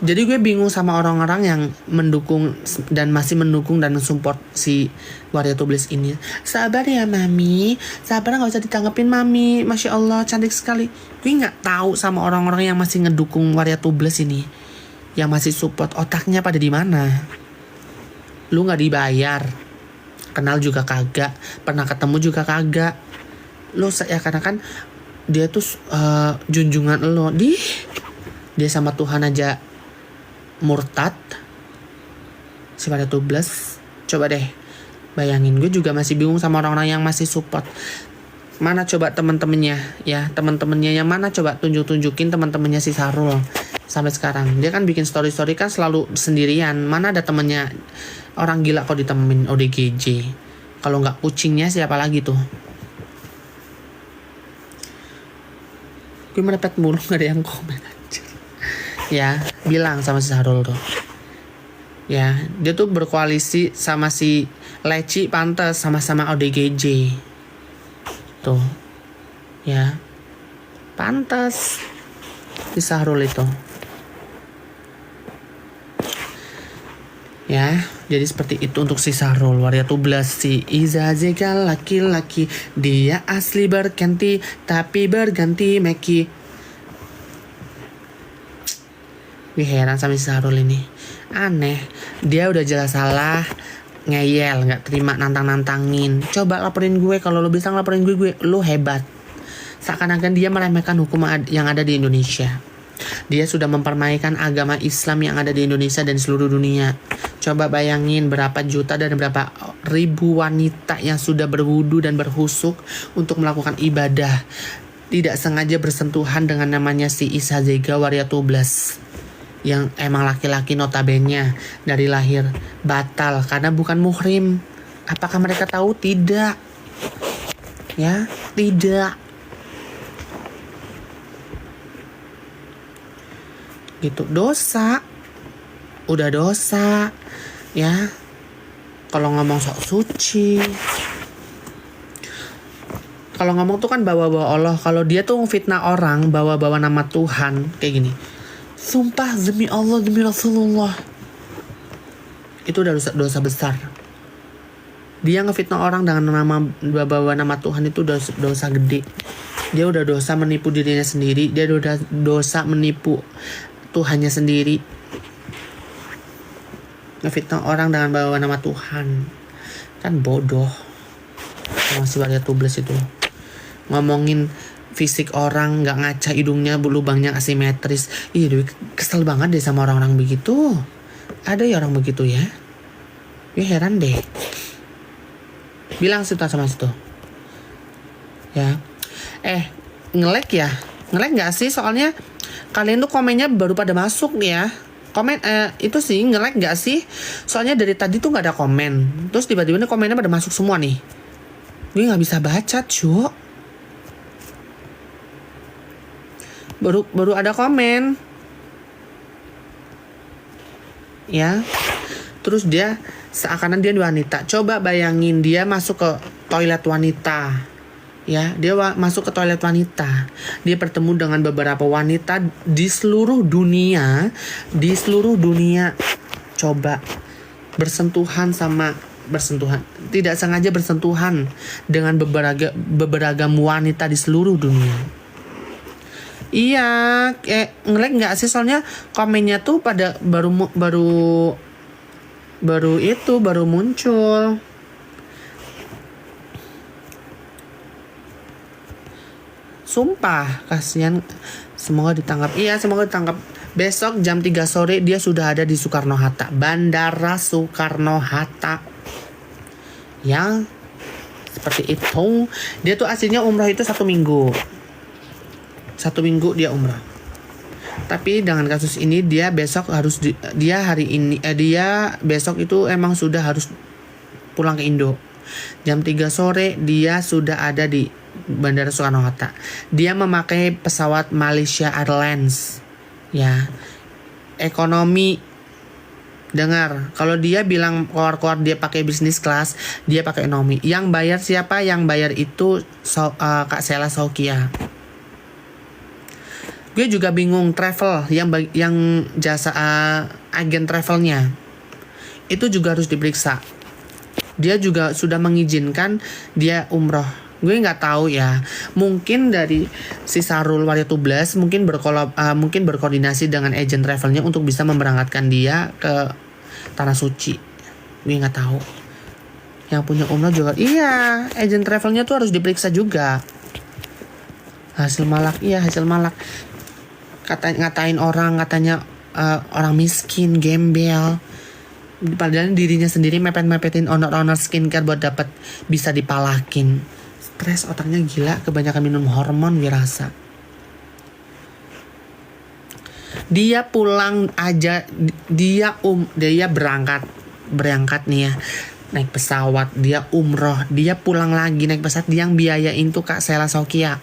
Jadi gue bingung sama orang-orang yang mendukung dan masih mendukung dan mensupport si Waria Tubeless ini. Sabar ya mami, sabar, gak usah ditanggepin mami, Masya Allah cantik sekali. Gue gak tahu sama orang-orang yang masih ngedukung Waria Tubeless ini, yang masih support, otaknya pada di mana? Lu gak dibayar, kenal juga kagak, pernah ketemu juga kagak. Lu ya karena kan dia tuh junjungan lo, dia sama Tuhan aja murtad si Waria Tubeless. Coba deh bayangin, gue juga masih bingung sama orang-orang yang masih support. Mana coba teman-temannya ya, teman-temannya yang mana, coba tunjukin teman-temannya si Sahrul sampai sekarang. Dia kan bikin story kan selalu sendirian, mana ada temennya. Orang gila kok ditemenin ODGJ, kalau nggak kucingnya siapa lagi tuh. Gue merepet mulu, gak ada yang komen aja. Ya, bilang sama si Sahrul tuh. Ya, dia tuh berkoalisi sama si Leci, pantas sama-sama ODGJ. Tuh. Ya. Pantas si Sahrul itu. Ya, jadi seperti itu untuk si Sahrul. Waria Tubeless, si Iza Zega laki-laki, dia asli berganti tapi berganti Meki. Gue heran sama si Sahrul ini, aneh. Dia udah jelas salah, ngeyel, nggak terima, nantangin. Coba laporin gue, kalau lo bisa ngelaporin gue lo hebat. Seakan-akan dia meremehkan hukum yang ada di Indonesia. Dia sudah mempermainkan agama Islam yang ada di Indonesia dan seluruh dunia. Coba bayangin berapa juta dan berapa ribu wanita yang sudah berwudu dan berhusuk untuk melakukan ibadah, tidak sengaja bersentuhan dengan namanya si Iza Zega Waria Tubeless, yang emang laki-laki notabene dari lahir, batal karena bukan muhrim. Apakah mereka tahu? Tidak. Ya, tidak. Gitu, dosa. Udah dosa. Ya. Kalau ngomong sok suci. Kalau ngomong tuh kan bawa-bawa Allah. Kalau dia tuh fitnah orang, bawa-bawa nama Tuhan, kayak gini. Sumpah demi Allah, demi Rasulullah. Itu udah dosa besar. Dia ngefitnah orang dengan bawa nama Tuhan, itu dosa gede. Dia udah dosa menipu dirinya sendiri. Dia udah dosa menipu Tuhannya sendiri. Ngefitnah orang dengan bawa nama Tuhan. Kan bodoh. Masih Waria Tubeless itu. Ngomongin fisik orang, gak ngaca hidungnya, lubangnya asimetris. Ih, kesel banget deh sama orang-orang begitu. Ada ya orang begitu ya. Gue heran deh. Bilang situ sama situ. Ya. Nge-like ya? Nge-like gak sih? Soalnya kalian tuh komennya baru pada masuk ya. Komen itu sih, nge-like gak sih? Soalnya dari tadi tuh gak ada komen. Terus tiba-tiba nih komennya pada masuk semua nih. Gue gak bisa baca cuy. Baru ada komen. Ya. Terus dia seakan dia wanita. Coba bayangin dia masuk ke toilet wanita. Ya, dia masuk ke toilet wanita. Dia bertemu dengan beberapa wanita di seluruh dunia. Coba bersentuhan. Tidak sengaja bersentuhan dengan beberapa wanita di seluruh dunia. Iya, nge-like nggak sih? Soalnya komennya tuh pada baru muncul. Sumpah, kasihan. Semoga ditangkap. Iya, semoga ditangkap. Besok jam 3 sore dia sudah ada di Soekarno-Hatta, Bandara Soekarno-Hatta. Yang seperti itu. Dia tuh aslinya umroh itu 1 minggu. 1 minggu dia umroh. Tapi dengan kasus ini dia besok harus dia besok itu emang sudah harus pulang ke Indo. Jam 3 sore dia sudah ada di Bandara Soekarno-Hatta. Dia memakai pesawat Malaysia Airlines. Ya. Ekonomi. Dengar, kalau dia bilang keluar dia pakai bisnis kelas, dia pakai ekonomi. Yang bayar siapa? Yang bayar itu Kak Sela Saukia. Gue juga bingung travel yang jasa agen travelnya itu juga harus diperiksa. Dia juga sudah mengizinkan dia umroh. Gue nggak tahu ya. Mungkin dari si Sarul Waria Tubles mungkin mungkin berkoordinasi dengan agen travelnya untuk bisa memberangkatkan dia ke Tanah Suci. Gue nggak tahu. Yang punya umroh juga, iya, agen travelnya tuh harus diperiksa juga. Hasil malak, ngatain orang, katanya orang miskin, gembel. Padahal dirinya sendiri mepet-mepetin owner skincare buat dapat bisa dipalakin. Stres, otaknya gila, kebanyakan minum hormon gue rasa. Dia pulang aja, dia berangkat nih ya, naik pesawat, dia umroh, dia pulang lagi naik pesawat, dia yang biayain tuh Kak Sela Sokia,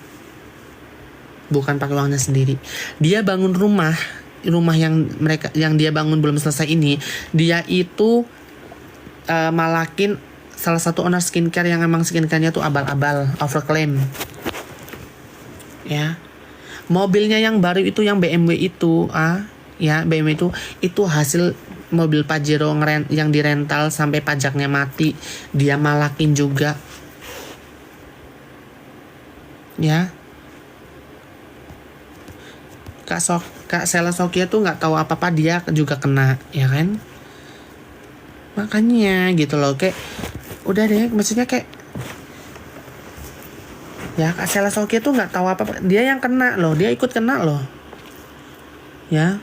bukan pakai uangnya sendiri. Dia bangun rumah yang dia bangun belum selesai ini, dia itu malakin salah satu owner skincare yang emang skincare-nya tuh abal-abal, overclaim. Ya. Mobilnya yang baru itu, yang BMW itu, BMW itu hasil mobil Pajero yang dirental sampai pajaknya mati, dia malakin juga. Ya. Kak Sela Sokia tuh nggak tahu apa-apa, dia juga kena, ya kan? Makanya gitu loh, kayak udah deh, maksudnya kayak ya Kak Sela Sokia tuh nggak tahu apa-apa, dia yang kena loh, dia ikut kena loh, ya.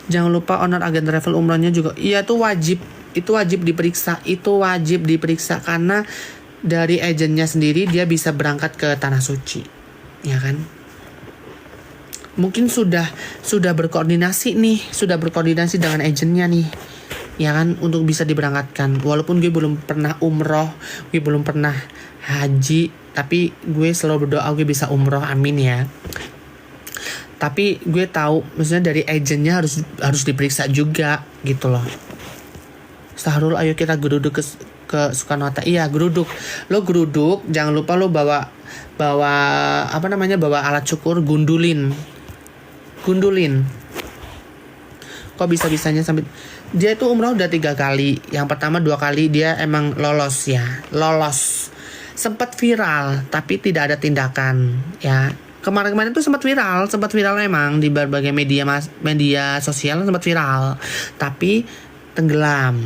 Jangan lupa owner agen travel umrohnya juga, iya tuh wajib diperiksa karena dari agennya sendiri dia bisa berangkat ke Tanah Suci, ya kan? Mungkin sudah berkoordinasi dengan agennya nih, ya kan, untuk bisa diberangkatkan. Walaupun gue belum pernah umroh, gue belum pernah haji, tapi gue selalu berdoa gue bisa umroh, amin ya. Tapi gue tahu, maksudnya dari agennya harus diperiksa juga gitu loh. Sahrul, ayo kita geruduk ke Soekarno-Hatta. Iya, geruduk. Lo geruduk, jangan lupa lo bawa alat cukur, gundulin. Kok bisa-bisanya sampai dia itu umroh udah 3 kali. Yang pertama 2 kali dia emang lolos. Sempat viral tapi tidak ada tindakan, ya. Kemarin tuh sempat viral emang di berbagai media sosial, sempat viral tapi tenggelam.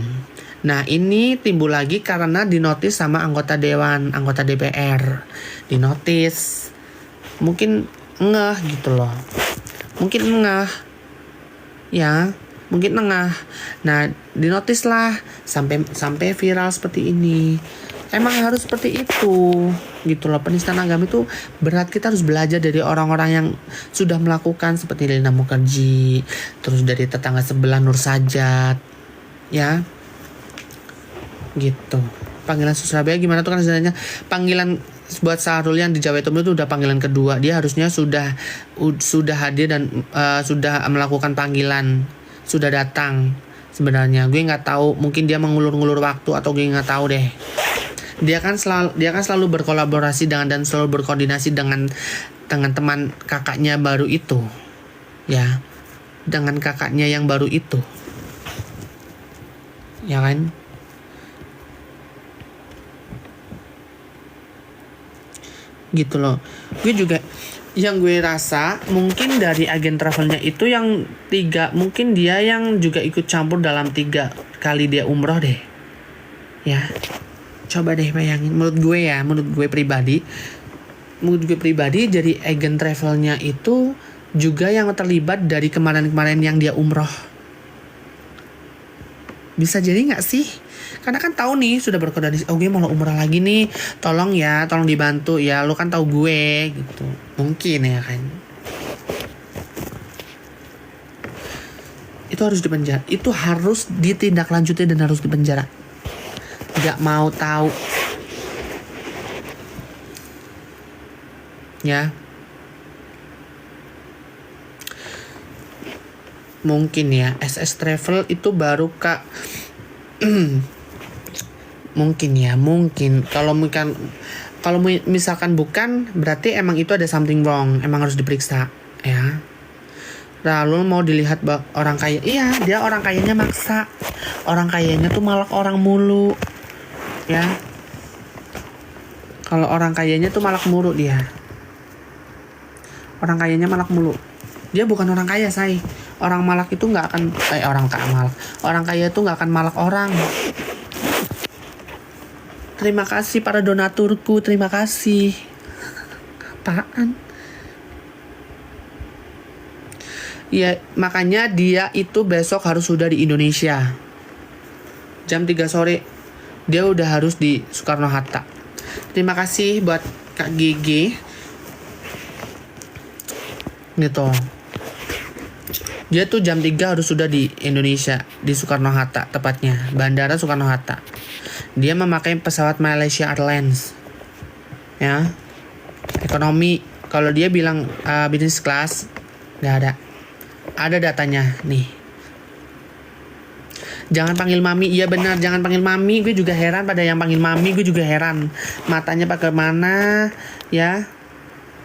Nah, ini timbul lagi karena dinotis sama anggota DPR. Dinotis. Mungkin ngeh gitu loh. Nah, dinotis lah sampai viral seperti ini. Emang harus seperti itu gitu loh. Penistaan agama itu berat. Kita harus belajar dari orang-orang yang sudah melakukan, seperti Lina Mukherjee, terus dari tetangga sebelah Nur Sajat, ya gitu. Panggilan Surabaya gimana tuh, kan sebenarnya panggilan buat Sahrul yang di Jawa itu udah panggilan kedua. Dia harusnya sudah hadir dan sudah melakukan panggilan, sudah datang. Sebenarnya gue nggak tahu, mungkin dia mengulur-ngulur waktu atau gue nggak tahu deh. Dia kan selalu berkolaborasi dan selalu berkoordinasi dengan teman kakaknya baru itu, ya, dengan kakaknya yang baru itu, ya kan. Gitu loh. Gue juga yang gue rasa mungkin dari agen travelnya itu yang 3, mungkin dia yang juga ikut campur dalam 3 kali dia umroh deh, ya. Coba deh bayangin, menurut gue pribadi jadi agen travelnya itu juga yang terlibat dari kemarin-kemarin yang dia umroh. Bisa jadi nggak sih? Karena kan tahu nih, sudah berkoordinasi, gue mau umrah lagi nih, tolong dibantu ya, lu kan tahu gue gitu. Mungkin ya kan. Itu harus dipenjara, itu harus ditindaklanjuti dan harus dipenjara. Gak mau tahu, ya. Mungkin ya SS Travel itu baru Kak mungkin kalau Kalau misalkan bukan, berarti emang itu ada something wrong, emang harus diperiksa, ya. Lalu mau dilihat orang kaya, iya dia orang kayanya maksa, orang kayanya tuh malak orang mulu, ya. Kalau orang kayanya tuh malak mulu dia, orang kayanya malak mulu. Dia bukan orang kaya, say. Orang malak itu nggak akan, orang kaya itu nggak akan malak orang. Terima kasih para donaturku, terima kasih. Apaan? Ya, makanya dia itu besok harus sudah di Indonesia. Jam 3 sore. Dia udah harus di Soekarno-Hatta. Terima kasih buat Kak GG. Gitu. Dia tuh jam 3 harus sudah di Indonesia, di Soekarno-Hatta tepatnya, Bandara Soekarno-Hatta. Dia memakai pesawat Malaysia Airlines, ya, ekonomi. Kalau dia bilang business class, nggak ada. Ada datanya nih. Jangan panggil mami. Iya benar, jangan panggil mami. Gue juga heran pada yang panggil mami. Gue juga heran. Matanya pada mana, ya?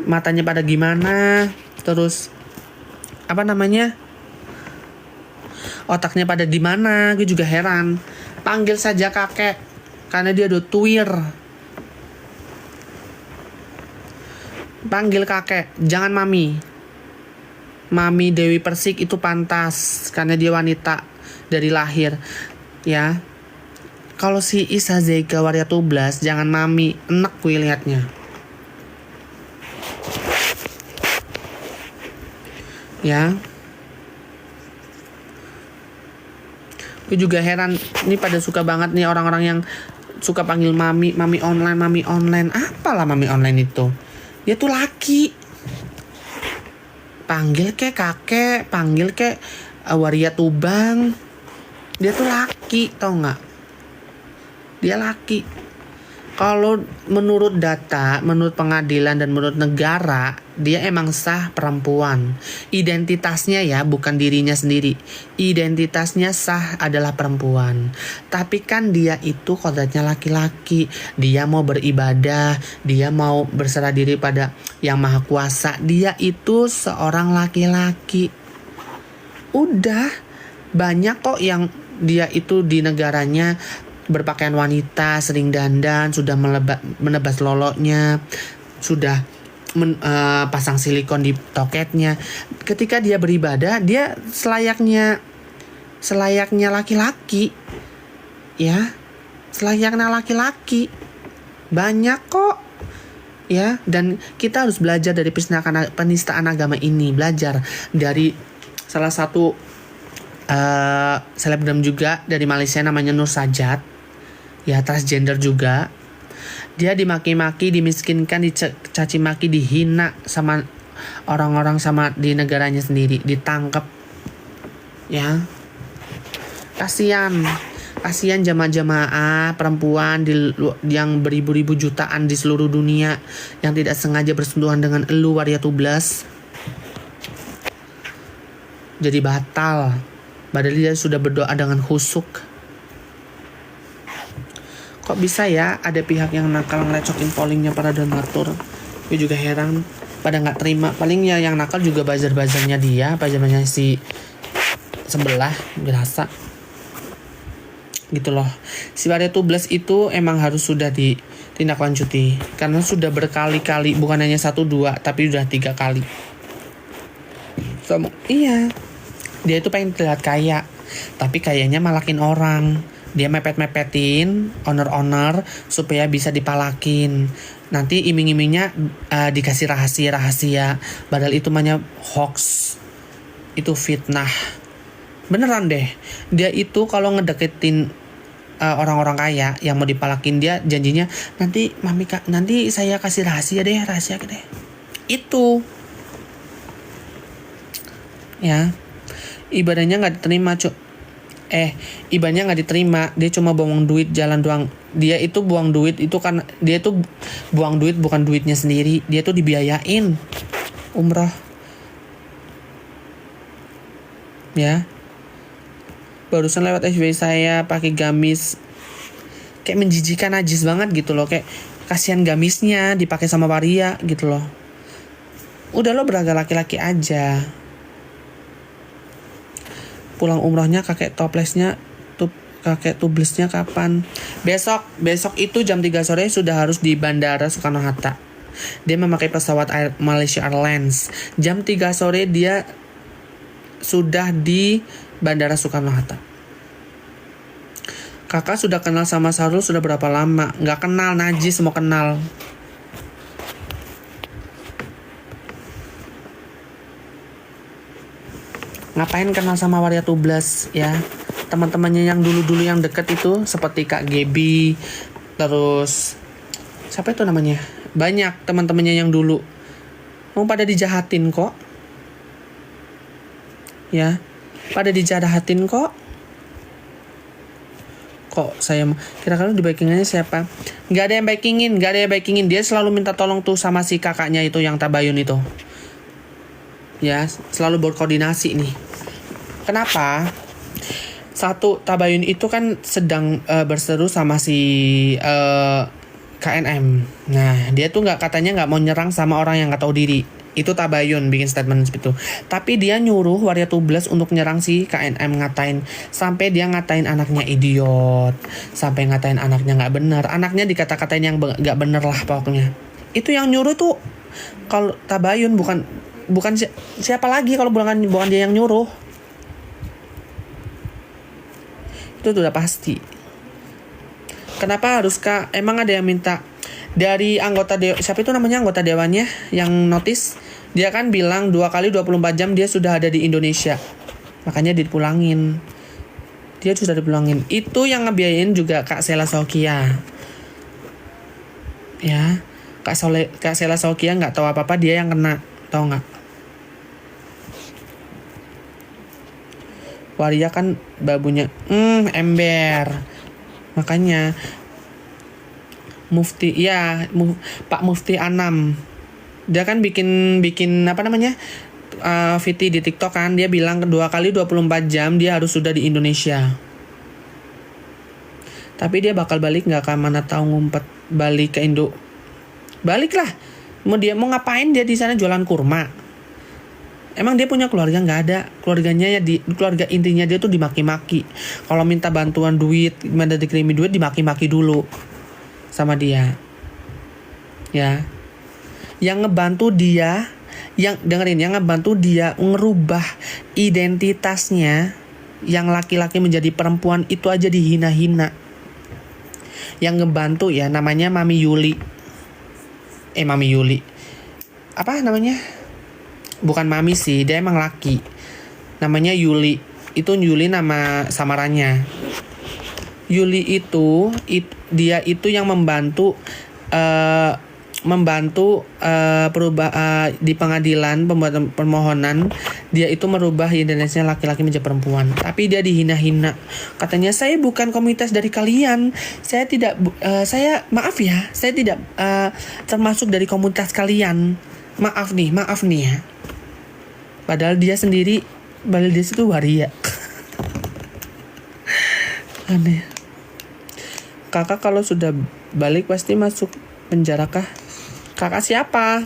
Matanya pada gimana? Terus apa namanya? Otaknya pada di mana? Gue juga heran. Panggil saja kakek. Karena dia udah tuir. Panggil kakek, jangan mami. Mami Dewi Persik itu pantas karena dia wanita dari lahir, ya. Kalau si Isa Zega Waria Tublas, jangan mami, enak gue liatnya. Ya. Gue juga heran, ini pada suka banget nih orang-orang yang suka panggil mami online. Apalah mami online itu? Dia tuh laki. Panggil kek kakek, panggil kek Waria Tubang. Dia tuh laki, tau nggak? Dia laki. Kalau menurut data, menurut pengadilan dan menurut negara, dia emang sah perempuan. Identitasnya ya, bukan dirinya sendiri. Identitasnya sah adalah perempuan. Tapi kan dia itu kodratnya laki-laki. Dia mau beribadah, dia mau berserah diri pada Yang Maha Kuasa. Dia itu seorang laki-laki. Udah, banyak kok yang dia itu di negaranya berpakaian wanita, sering dandan, sudah menebas loloknya, sudah pasang silikon di toketnya. Ketika dia beribadah, dia selayaknya laki-laki, ya, selayaknya laki-laki. Banyak kok, ya. Dan kita harus belajar dari penistaan agama ini, belajar dari salah satu selebgram juga dari Malaysia namanya Nur Sajat. Ya, transgender juga. Dia dimaki-maki, dimiskinkan, dicaci maki, dihina sama orang-orang sama di negaranya sendiri, ditangkap. Ya. Kasihan jamaah-jamaah perempuan yang beribu-ribu jutaan di seluruh dunia yang tidak sengaja bersentuhan dengan elu Waria Tublas. Jadi batal. Padahal dia sudah berdoa dengan khusyuk. Kok bisa ya ada pihak yang nakal ngelecokin pollingnya para donatur? Gue juga heran, pada nggak terima. Paling ya yang nakal juga buzzer-buzzernya dia, buzzer-buzzernya si sebelah, berasa gitu loh. Si Waria Tublas itu emang harus sudah ditindaklanjuti karena sudah berkali-kali, bukan hanya 1-2 tapi udah 3 kali. Iya, dia itu pengen terlihat kaya, tapi kayaknya malakin orang. Dia mepet-mepetin owner supaya bisa dipalakin. Nanti iming-imingnya dikasih rahasia. Padahal itu namanya hoax. Itu fitnah. Beneran deh. Dia itu kalau ngedeketin orang-orang kaya yang mau dipalakin, dia janjinya nanti saya kasih rahasia deh. Itu. Ya. Ibadahnya nggak diterima, ibadahnya nggak diterima. Dia cuma buang duit jalan doang. Dia itu buang duit itu kan, dia itu buang duit bukan duitnya sendiri. Dia tuh dibiayain umrah, ya. Barusan lewat FB saya pakai gamis, kayak menjijikan, najis banget gitu loh. Kayak Kasihan gamisnya dipakai sama waria gitu loh. Udah lo beragam laki-laki aja. Pulang umrohnya kakek tublesnya kapan? Besok itu jam 3 sore sudah harus di Bandara Soekarno-Hatta. Dia memakai pesawat Malaysia Airlines. Jam 3 sore dia sudah di Bandara Soekarno-Hatta. Kakak sudah kenal sama Sarul sudah berapa lama? Nggak kenal, najis mau kenal. Ngapain kenal sama waria tubles ya? Teman-temannya yang dulu-dulu yang deket itu seperti Kak Gebi, terus siapa itu namanya? Banyak teman-temannya yang dulu. Mau pada dijahatin kok. Ya, pada dijahatin kok. Kok saya kira-kira di backingannya siapa? Nggak ada yang backingin. Dia selalu minta tolong tuh sama si kakaknya itu yang tabayun itu. Ya, selalu berkoordinasi nih. Kenapa? Satu, tabayun itu kan sedang berseru sama si KNM. Nah, dia tuh katanya nggak mau nyerang sama orang yang nggak tahu diri. Itu tabayun bikin statement seperti itu. Tapi dia nyuruh waria tubles untuk nyerang si KNM, sampai dia ngatain anaknya idiot, sampai ngatain anaknya nggak bener. Anaknya dikata-katain yang nggak bener lah pokoknya. Itu yang nyuruh tuh kalau tabayun bukan siapa lagi kalau bukan dia yang nyuruh. Itu sudah pasti. Kenapa harus emang ada yang minta dari anggota siapa itu namanya anggota dewannya yang notice? Dia kan bilang 2 kali 24 jam dia sudah ada di Indonesia. Makanya dipulangin. Dia sudah dipulangin. Itu yang ngebiayain juga Kak Sela Sokia. Ya, Kak Sela Sokia nggak tahu apa-apa, dia yang kena, tahu nggak? Waria kan babunya ember. Makanya Mufti Pak Mufti Anam dia kan bikin apa namanya VT di TikTok kan, dia bilang 2 kali 24 jam dia harus sudah di Indonesia. Tapi dia bakal balik nggak, mana tahu ngumpet balik ke Indo. Balik lah. Mau ngapain dia di sana, jualan kurma? Emang dia punya keluarga? Nggak ada. Keluarganya ya keluarga intinya dia tuh dimaki-maki. Kalau minta bantuan duit, minta dikirimi duit, dimaki-maki dulu sama dia. Ya. Yang ngebantu dia, yang ngebantu dia ngerubah identitasnya yang laki-laki menjadi perempuan itu aja dihina-hina. Yang ngebantu ya namanya Mami Yuli. Mami Yuli. Apa namanya? Bukan mami sih, dia emang laki. Namanya Yuli. Itu Yuli nama samarannya. Yuli itu dia itu yang membantu di pengadilan pembuatan permohonan. Dia itu merubah identitasnya laki-laki menjadi perempuan. Tapi dia dihina-hina. Katanya saya bukan komunitas dari kalian. Saya tidak maaf ya. Saya tidak termasuk dari komunitas kalian. Maaf nih ya. Padahal dia itu waria. Aneh. Kakak kalau sudah balik pasti masuk penjara kah? Kakak siapa?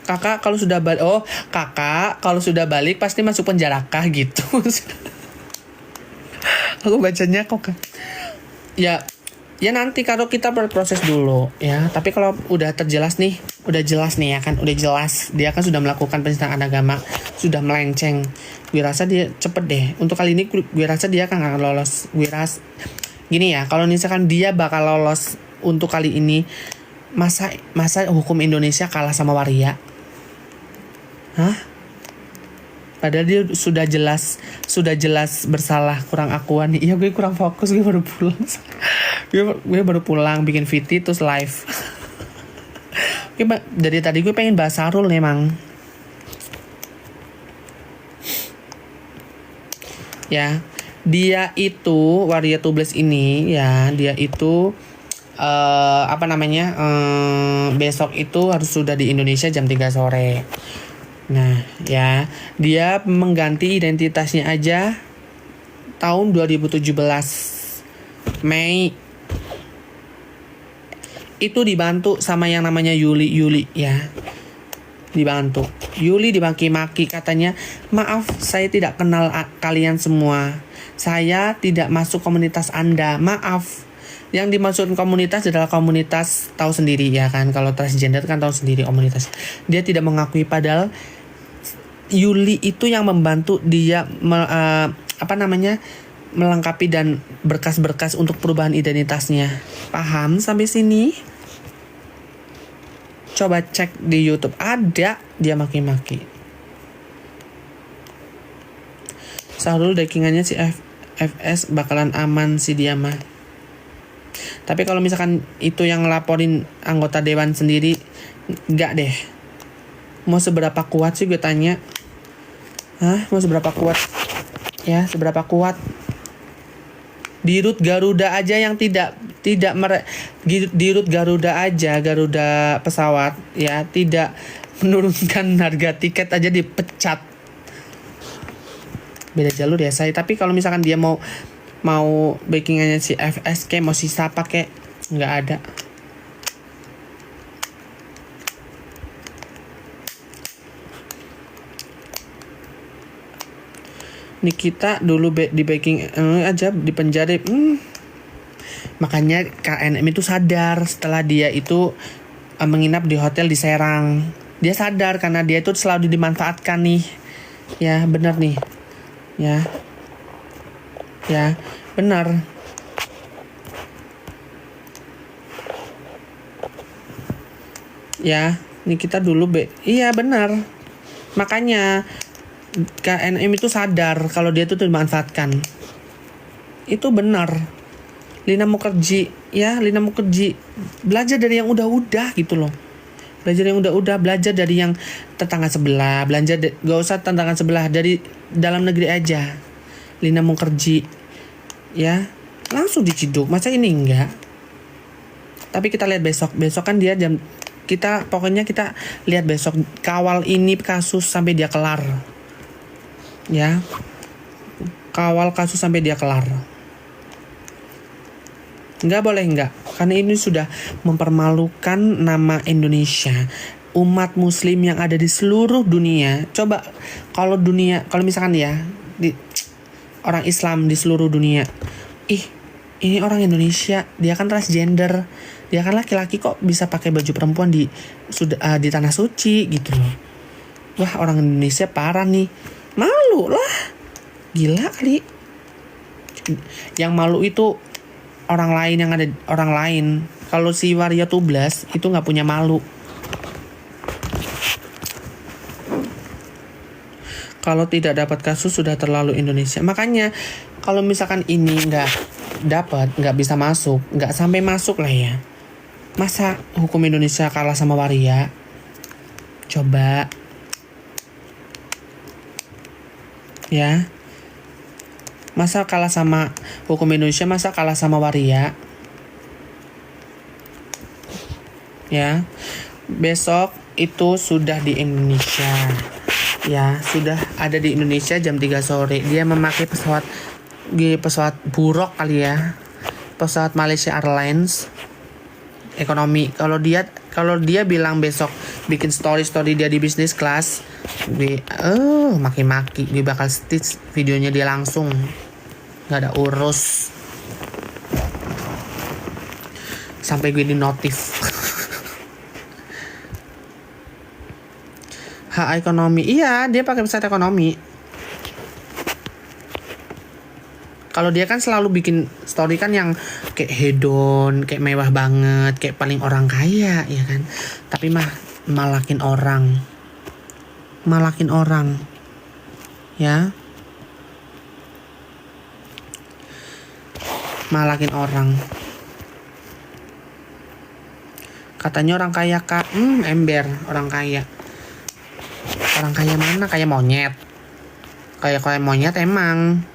Kakak kalau sudah balik pasti masuk penjara kah gitu. Aku bacanya kok. Ya nanti kalau kita berproses dulu ya. Tapi kalau udah jelas nih ya kan, udah jelas dia kan sudah melakukan penistaan agama, sudah melenceng. Gue rasa dia cepet deh. Untuk kali ini gue rasa dia kan gak lolos. Gini ya, kalau misalkan dia bakal lolos untuk kali ini, masa hukum Indonesia kalah sama waria? Hah? Padahal dia sudah jelas bersalah, kurang akuan nih. Iya, gue kurang fokus, gue baru pulang. gue baru pulang bikin VT terus live. Dari tadi gue pengen bahas Sarul emang. Ya, dia itu waria tubles ini ya, dia itu besok itu harus sudah di Indonesia jam 3 sore. Nah, ya, dia mengganti identitasnya aja tahun 2017 Mei. Itu dibantu sama yang namanya Yuli ya. Dibantu. Yuli dimaki-maki, katanya, "Maaf, saya tidak kenal kalian semua. Saya tidak masuk komunitas Anda. Maaf." Yang dimaksud komunitas adalah komunitas, tahu sendiri ya kan, kalau transgender kan tahu sendiri komunitas. Dia tidak mengakui, padahal Yuli itu yang membantu dia melengkapi dan berkas-berkas untuk perubahan identitasnya. Paham sampai sini? Coba cek di YouTube, ada dia maki-maki. Sahrul dakingannya si FS bakalan aman si dia mah. Tapi kalau misalkan itu yang ngelaporin anggota dewan sendiri, enggak deh. Mau seberapa kuat sih gue tanya? Mau seberapa kuat? Ya, seberapa kuat? Di Rut Garuda aja yang di Rut Garuda aja, Garuda pesawat ya, tidak menurunkan harga tiket aja dipecat. Beda jalur ya saya. Tapi kalau misalkan dia mau backingannya si FS mau si siapa nggak ada. Nikita dulu di backing aja di penjara. Makanya KNM itu sadar setelah dia itu menginap di hotel di Serang. Dia sadar karena dia itu selalu dimanfaatkan nih. Ya benar nih. Ya benar. Ya Nikita dulu iya benar. Makanya KNM itu sadar kalau dia itu dimanfaatkan. Itu benar. Lina Mukherjee belajar dari yang udah-udah gitu loh. Belajar dari yang tetangga sebelah, gak usah tetangga sebelah, dari dalam negeri aja. Lina Mukherjee ya langsung diciduk, masa ini enggak? Tapi kita lihat besok kan dia pokoknya kita lihat besok, kawal ini kasus sampai dia kelar. Ya, kawal kasus sampai dia kelar. Enggak, karena ini sudah mempermalukan nama Indonesia, umat muslim yang ada di seluruh dunia. Coba kalau misalkan ya orang Islam di seluruh dunia, ini orang Indonesia, dia kan transgender, dia kan laki-laki kok bisa pakai baju perempuan di tanah suci gitu loh. Wah, orang Indonesia parah nih. Malu lah. Gila kali. Yang malu itu orang lain. Kalau si Waria Tublas itu nggak punya malu. Kalau tidak dapat kasus sudah terlalu Indonesia. Makanya kalau misalkan ini nggak bisa masuk, nggak sampai masuk lah ya. Masa hukum Indonesia kalah sama Waria? Coba. Ya, masa kalah sama hukum Indonesia, masa kalah sama Waria? Ya, besok itu sudah di Indonesia. Ya, sudah ada di Indonesia jam 3 sore. Dia memakai pesawat buruk kali ya, pesawat Malaysia Airlines ekonomi. Kalau dia bilang besok bikin story dia di business class, maki-maki, dia bakal stitch videonya dia langsung, nggak ada urus sampai gue di notif. Ekonomi, iya dia pakai pesawat ekonomi. Kalau dia kan selalu bikin story kan yang kayak hedon, kayak mewah banget, kayak paling orang kaya ya kan. Tapi malakin orang. Ya. Malakin orang. Katanya orang kaya, Kak. Ember orang kaya. Orang kaya mana? Kayak monyet. Kayak monyet emang.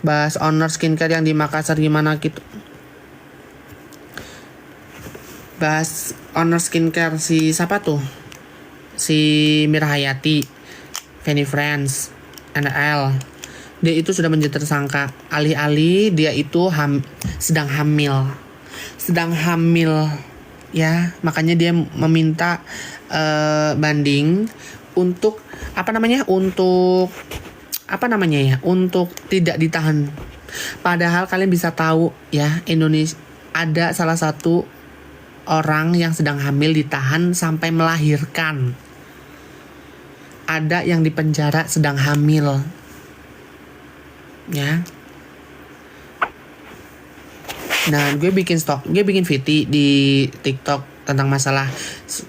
Bahas owner skincare yang di Makassar gimana gitu. Bahas owner skincare si siapa tuh? Si Mira Hayati, Fanny Friends, NL. Dia itu sudah menjadi tersangka. Alih-alih dia itu sedang hamil. Ya, makanya dia meminta banding untuk untuk tidak ditahan. Padahal kalian bisa tahu ya, Indonesia ada salah satu orang yang sedang hamil ditahan sampai melahirkan. Ada yang dipenjara sedang hamil. Ya. Nah, gue bikin VT di TikTok tentang masalah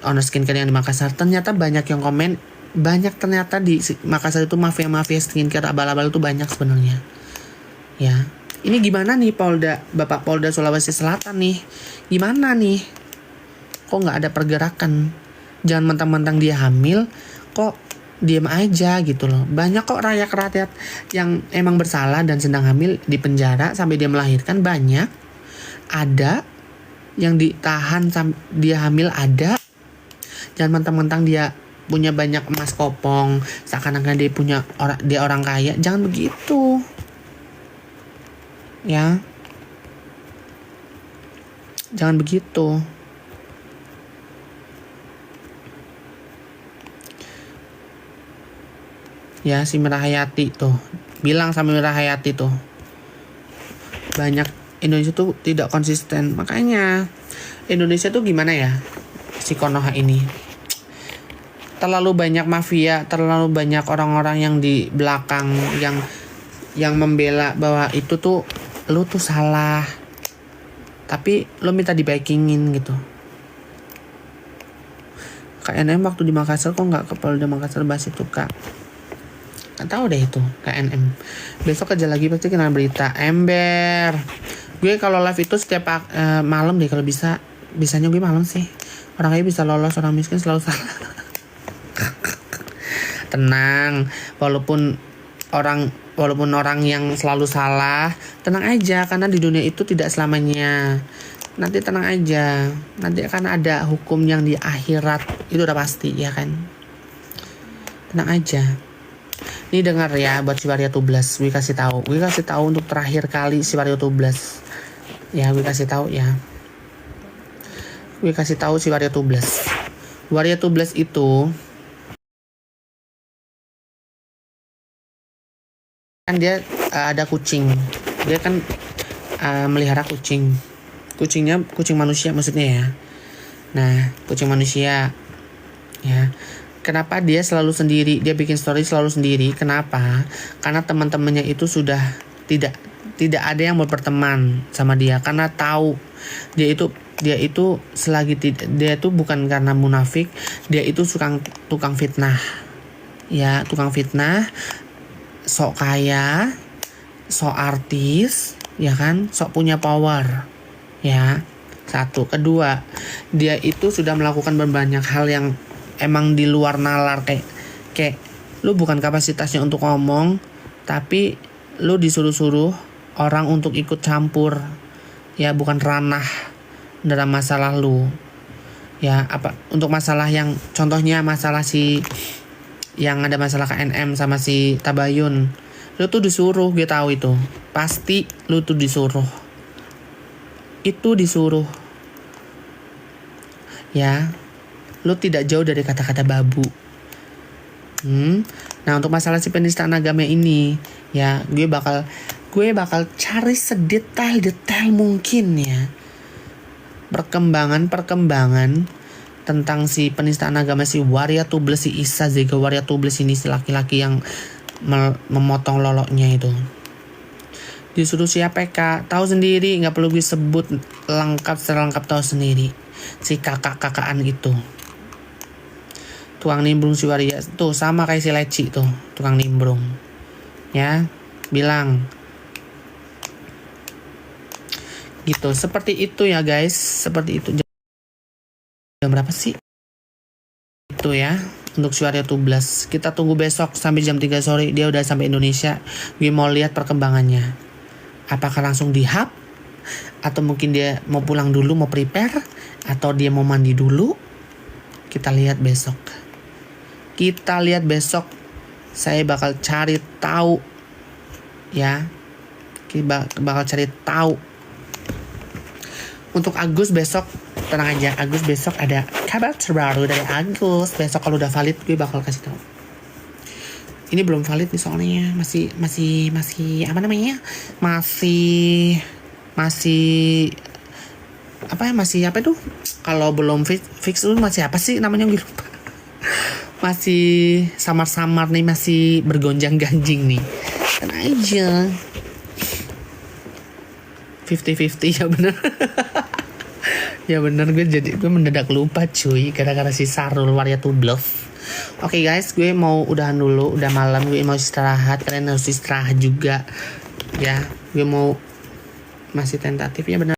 owner skincare yang di Makassar. Ternyata banyak yang komen, ternyata di Makassar itu mafia skincare abal-abal itu banyak sebenarnya. Ya. Ini gimana nih Bapak Polda Sulawesi Selatan nih? Gimana nih? Kok nggak ada pergerakan? Jangan mentang-mentang dia hamil, kok diam aja gitu loh. Banyak kok rakyat yang emang bersalah dan sedang hamil di penjara sampai dia melahirkan, banyak. Ada yang ditahan sampai dia hamil, ada. Jangan mentang-mentang dia punya banyak emas kopong seakan-akan dia orang kaya. Jangan begitu. Ya. Jangan begitu. Ya, si Mira Hayati tuh bilang sama Mira Hayati tuh, banyak Indonesia tuh tidak konsisten. Makanya Indonesia tuh gimana ya, si Konoha ini terlalu banyak mafia, terlalu banyak orang-orang yang di belakang yang membela bahwa itu tuh lu tuh salah, tapi lu minta dibaikingin gitu. KNM waktu di Makassar kok nggak ke Polda Makassar bahas itu, Kak? Gak tahu deh itu KNM. Besok aja lagi pasti kena berita. Ember. Gue kalau live itu setiap malam deh kalau bisanya gue malam sih. Orang kaya bisa lolos, orang miskin selalu salah. Tenang, walaupun orang yang selalu salah, tenang aja karena di dunia itu tidak selamanya. Nanti tenang aja. Nanti akan ada hukum yang di akhirat. Itu udah pasti ya kan. Tenang aja. Ini dengar ya buat si Waria Tublas, gue kasih tahu untuk terakhir kali si Waria Tublas. Ya, gue kasih tahu si Waria Tublas. Waria Tublas itu kan dia ada kucing. Dia kan melihara kucing. Kucingnya kucing manusia maksudnya ya. Nah, kucing manusia ya. Kenapa dia selalu sendiri? Dia bikin story selalu sendiri. Kenapa? Karena teman-temannya itu sudah tidak ada yang mau berteman sama dia karena tahu dia itu dia itu bukan karena munafik, dia itu tukang fitnah. Ya, tukang fitnah, sok kaya, sok artis, ya kan? Sok punya power. Ya. Satu, kedua, dia itu sudah melakukan banyak hal yang emang di luar nalar, kayak lu bukan kapasitasnya untuk ngomong, tapi lu disuruh-suruh orang untuk ikut campur, ya bukan ranah dalam masalah lu, ya apa untuk masalah yang contohnya masalah yang ada masalah KNM sama si Tabayun, lu tuh disuruh, gue tahu itu pasti lu tuh disuruh ya. Lu tidak jauh dari kata-kata babu. Nah, untuk masalah si penistaan agama ini, ya gue bakal cari sedetail mungkin ya perkembangan tentang si penistaan agama si Waria Tublas, si Isa Zega Waria Tublas ini, si laki-laki yang memotong loloknya itu. Disuruh siapa PK, tahu sendiri, nggak perlu gue sebut secara lengkap, tahu sendiri. Si kakak-kakaan itu. Tukang nimbrung si Waria tuh sama kayak si Leci tuh, tukang nimbrung. Ya, bilang gitu. Seperti itu ya guys, seperti itu. Jam berapa sih? Itu ya untuk si Waria Tublas. Kita tunggu besok sampai jam 3 sore dia udah sampai Indonesia. Gue mau lihat perkembangannya. Apakah langsung di-hub atau mungkin dia mau pulang dulu, mau prepare, atau dia mau mandi dulu. Kita lihat besok. Saya bakal cari tahu ya. Kita bakal cari tahu. Untuk Agus besok tenang aja, Agus besok ada kabar terbaru dari Agus. Besok kalau udah valid gue bakal kasih tahu. Ini belum valid nih soalnya masih apa namanya? Masih apa itu? Kalau belum fix itu masih apa sih namanya, gue lupa. Masih samar-samar nih, masih bergonjang-ganjing nih. Tenang aja. 50-50 ya bener. Ya bener, gue mendadak lupa cuy gara-gara si Sarul Waria to Bluff. Oke guys, gue mau udahan dulu, udah malam, gue mau istirahat, kalian harus istirahat juga ya. Gue mau masih tentatif ya bener.